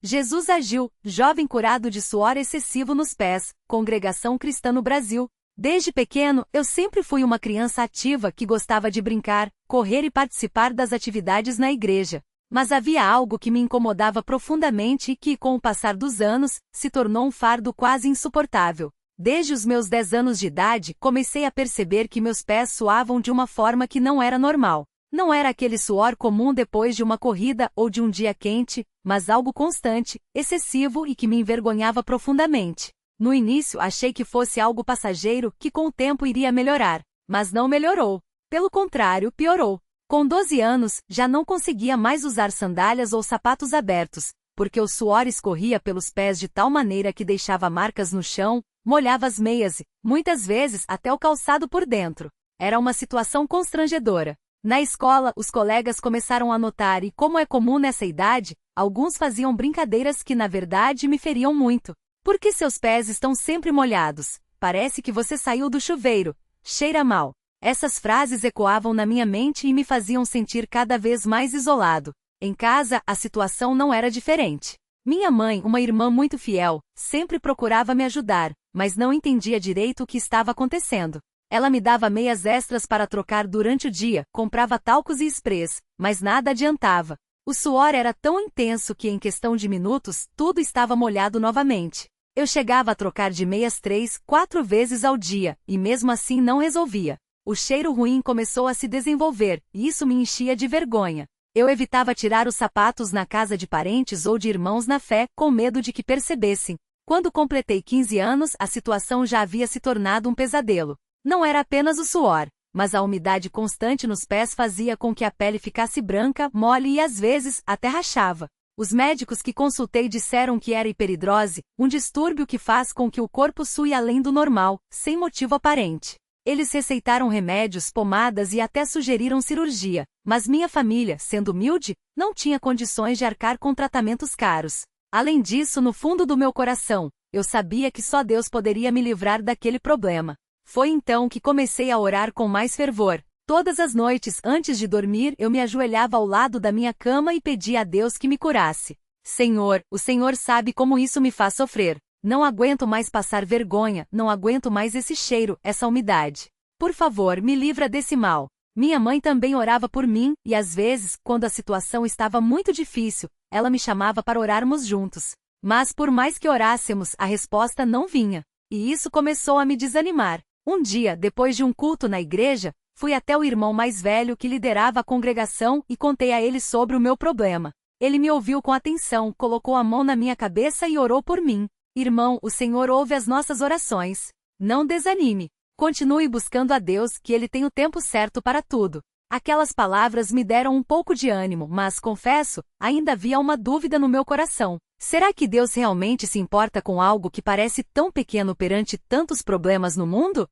Jesus agiu, jovem curado de suor excessivo nos pés, Congregação Cristã no Brasil. Desde pequeno, eu sempre fui uma criança ativa que gostava de brincar, correr e participar das atividades na igreja. Mas havia algo que me incomodava profundamente e que, com o passar dos anos, se tornou um fardo quase insuportável. Desde os meus 10 anos de idade, comecei a perceber que meus pés suavam de uma forma que não era normal. Não era aquele suor comum depois de uma corrida ou de um dia quente, mas algo constante, excessivo e que me envergonhava profundamente. No início achei que fosse algo passageiro que com o tempo iria melhorar, mas não melhorou. Pelo contrário, piorou. Com 12 anos, já não conseguia mais usar sandálias ou sapatos abertos, porque o suor escorria pelos pés de tal maneira que deixava marcas no chão, molhava as meias e, muitas vezes, até o calçado por dentro. Era uma situação constrangedora. Na escola, os colegas começaram a notar e, como é comum nessa idade, alguns faziam brincadeiras que na verdade me feriam muito. Por que seus pés estão sempre molhados? Parece que você saiu do chuveiro. Cheira mal. Essas frases ecoavam na minha mente e me faziam sentir cada vez mais isolado. Em casa, a situação não era diferente. Minha mãe, uma irmã muito fiel, sempre procurava me ajudar, mas não entendia direito o que estava acontecendo. Ela me dava meias extras para trocar durante o dia, comprava talcos e sprays, mas nada adiantava. O suor era tão intenso que em questão de minutos, tudo estava molhado novamente. Eu chegava a trocar de meias 3, 4 vezes ao dia, e mesmo assim não resolvia. O cheiro ruim começou a se desenvolver, e isso me enchia de vergonha. Eu evitava tirar os sapatos na casa de parentes ou de irmãos na fé, com medo de que percebessem. Quando completei 15 anos, a situação já havia se tornado um pesadelo. Não era apenas o suor, mas a umidade constante nos pés fazia com que a pele ficasse branca, mole e às vezes, até rachava. Os médicos que consultei disseram que era hiperidrose, um distúrbio que faz com que o corpo sue além do normal, sem motivo aparente. Eles receitaram remédios, pomadas e até sugeriram cirurgia, mas minha família, sendo humilde, não tinha condições de arcar com tratamentos caros. Além disso, no fundo do meu coração, eu sabia que só Deus poderia me livrar daquele problema. Foi então que comecei a orar com mais fervor. Todas as noites, antes de dormir, eu me ajoelhava ao lado da minha cama e pedia a Deus que me curasse. Senhor, o Senhor sabe como isso me faz sofrer. Não aguento mais passar vergonha, não aguento mais esse cheiro, essa umidade. Por favor, me livra desse mal. Minha mãe também orava por mim, e às vezes, quando a situação estava muito difícil, ela me chamava para orarmos juntos. Mas por mais que orássemos, a resposta não vinha. E isso começou a me desanimar. Um dia, depois de um culto na igreja, fui até o irmão mais velho que liderava a congregação e contei a ele sobre o meu problema. Ele me ouviu com atenção, colocou a mão na minha cabeça e orou por mim. Irmão, o Senhor ouve as nossas orações. Não desanime. Continue buscando a Deus, que Ele tem o tempo certo para tudo. Aquelas palavras me deram um pouco de ânimo, mas, confesso, ainda havia uma dúvida no meu coração. Será que Deus realmente se importa com algo que parece tão pequeno perante tantos problemas no mundo?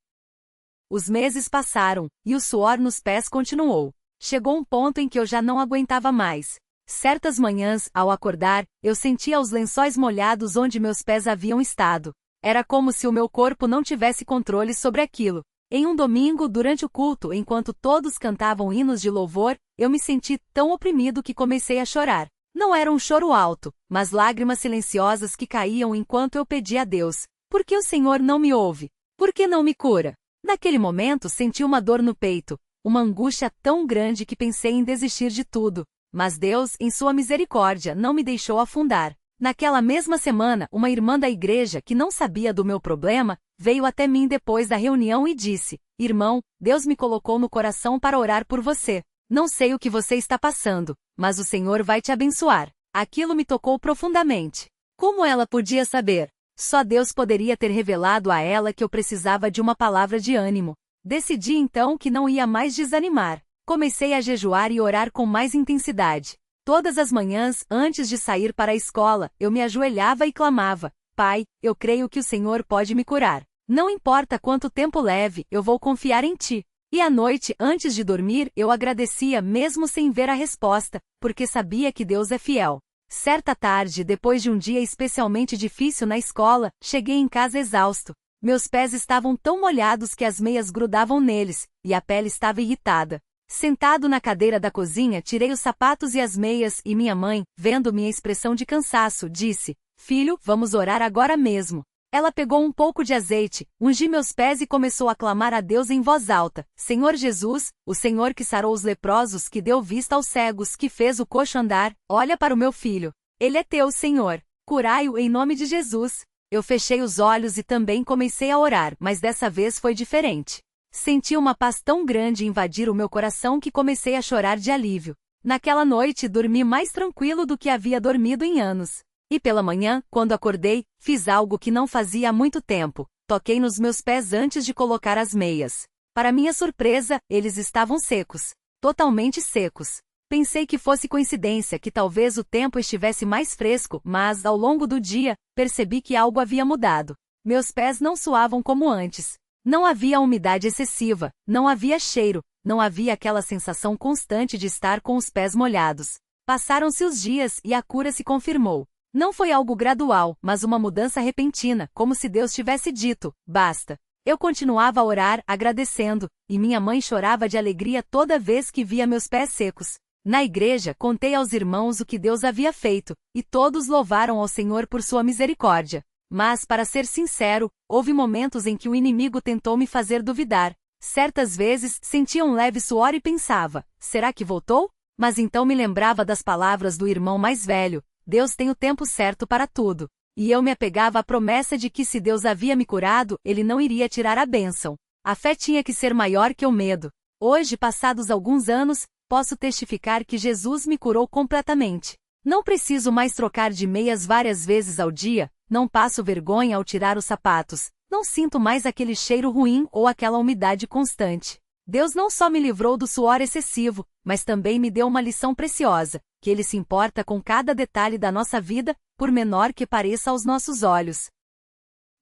Os meses passaram, e o suor nos pés continuou. Chegou um ponto em que eu já não aguentava mais. Certas manhãs, ao acordar, eu sentia os lençóis molhados onde meus pés haviam estado. Era como se o meu corpo não tivesse controle sobre aquilo. Em um domingo, durante o culto, enquanto todos cantavam hinos de louvor, eu me senti tão oprimido que comecei a chorar. Não era um choro alto, mas lágrimas silenciosas que caíam enquanto eu pedia a Deus. Por que o Senhor não me ouve? Por que não me cura? Naquele momento senti uma dor no peito, uma angústia tão grande que pensei em desistir de tudo. Mas Deus, em sua misericórdia, não me deixou afundar. Naquela mesma semana, uma irmã da igreja que não sabia do meu problema, veio até mim depois da reunião e disse: Irmão, Deus me colocou no coração para orar por você. Não sei o que você está passando, mas o Senhor vai te abençoar. Aquilo me tocou profundamente. Como ela podia saber? Só Deus poderia ter revelado a ela que eu precisava de uma palavra de ânimo. Decidi então que não ia mais desanimar. Comecei a jejuar e orar com mais intensidade. Todas as manhãs, antes de sair para a escola, eu me ajoelhava e clamava: Pai, eu creio que o Senhor pode me curar. Não importa quanto tempo leve, eu vou confiar em Ti. E à noite, antes de dormir, eu agradecia mesmo sem ver a resposta, porque sabia que Deus é fiel. Certa tarde, depois de um dia especialmente difícil na escola, cheguei em casa exausto. Meus pés estavam tão molhados que as meias grudavam neles, e a pele estava irritada. Sentado na cadeira da cozinha, tirei os sapatos e as meias, e minha mãe, vendo minha expressão de cansaço, disse: Filho, vamos orar agora mesmo. Ela pegou um pouco de azeite, ungiu meus pés e começou a clamar a Deus em voz alta: Senhor Jesus, o Senhor que sarou os leprosos, que deu vista aos cegos, que fez o coxo andar, olha para o meu filho. Ele é teu, Senhor. Curai-o em nome de Jesus. Eu fechei os olhos e também comecei a orar, mas dessa vez foi diferente. Senti uma paz tão grande invadir o meu coração que comecei a chorar de alívio. Naquela noite dormi mais tranquilo do que havia dormido em anos. E pela manhã, quando acordei, fiz algo que não fazia há muito tempo. Toquei nos meus pés antes de colocar as meias. Para minha surpresa, eles estavam secos. Totalmente secos. Pensei que fosse coincidência, que talvez o tempo estivesse mais fresco, mas, ao longo do dia, percebi que algo havia mudado. Meus pés não suavam como antes. Não havia umidade excessiva, não havia cheiro, não havia aquela sensação constante de estar com os pés molhados. Passaram-se os dias e a cura se confirmou. Não foi algo gradual, mas uma mudança repentina, como se Deus tivesse dito: basta. Eu continuava a orar, agradecendo, e minha mãe chorava de alegria toda vez que via meus pés secos. Na igreja, contei aos irmãos o que Deus havia feito, e todos louvaram ao Senhor por sua misericórdia. Mas, para ser sincero, houve momentos em que o inimigo tentou me fazer duvidar. Certas vezes, sentia um leve suor e pensava: será que voltou? Mas então me lembrava das palavras do irmão mais velho: Deus tem o tempo certo para tudo. E eu me apegava à promessa de que se Deus havia me curado, Ele não iria tirar a bênção. A fé tinha que ser maior que o medo. Hoje, passados alguns anos, posso testificar que Jesus me curou completamente. Não preciso mais trocar de meias várias vezes ao dia, não passo vergonha ao tirar os sapatos, não sinto mais aquele cheiro ruim ou aquela umidade constante. Deus não só me livrou do suor excessivo, mas também me deu uma lição preciosa, que Ele se importa com cada detalhe da nossa vida, por menor que pareça aos nossos olhos.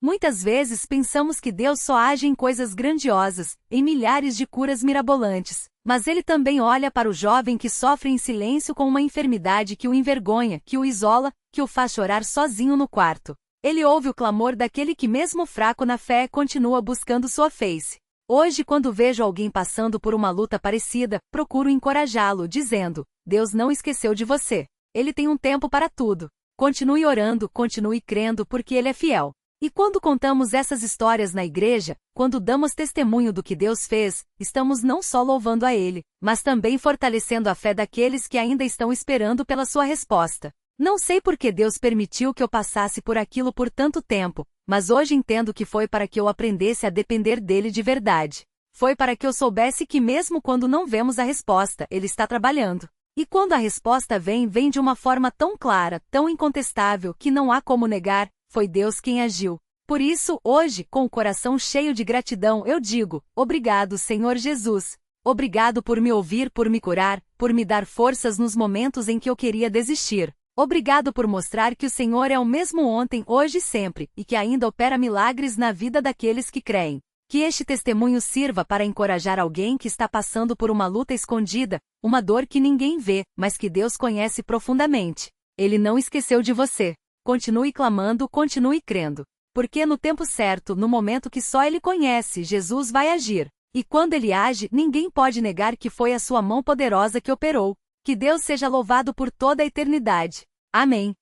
Muitas vezes pensamos que Deus só age em coisas grandiosas, em milhares de curas mirabolantes, mas Ele também olha para o jovem que sofre em silêncio com uma enfermidade que o envergonha, que o isola, que o faz chorar sozinho no quarto. Ele ouve o clamor daquele que, mesmo fraco na fé, continua buscando sua face. Hoje, quando vejo alguém passando por uma luta parecida, procuro encorajá-lo, dizendo: Deus não esqueceu de você. Ele tem um tempo para tudo. Continue orando, continue crendo, porque Ele é fiel. E quando contamos essas histórias na igreja, quando damos testemunho do que Deus fez, estamos não só louvando a Ele, mas também fortalecendo a fé daqueles que ainda estão esperando pela sua resposta. Não sei por que Deus permitiu que eu passasse por aquilo por tanto tempo, mas hoje entendo que foi para que eu aprendesse a depender dele de verdade. Foi para que eu soubesse que mesmo quando não vemos a resposta, Ele está trabalhando. E quando a resposta vem de uma forma tão clara, tão incontestável, que não há como negar, foi Deus quem agiu. Por isso, hoje, com o coração cheio de gratidão, eu digo: obrigado, Senhor Jesus. Obrigado por me ouvir, por me curar, por me dar forças nos momentos em que eu queria desistir. Obrigado por mostrar que o Senhor é o mesmo ontem, hoje e sempre, e que ainda opera milagres na vida daqueles que creem. Que este testemunho sirva para encorajar alguém que está passando por uma luta escondida, uma dor que ninguém vê, mas que Deus conhece profundamente. Ele não esqueceu de você. Continue clamando, continue crendo. Porque no tempo certo, no momento que só Ele conhece, Jesus vai agir. E quando Ele age, ninguém pode negar que foi a sua mão poderosa que operou. Que Deus seja louvado por toda a eternidade. Amém.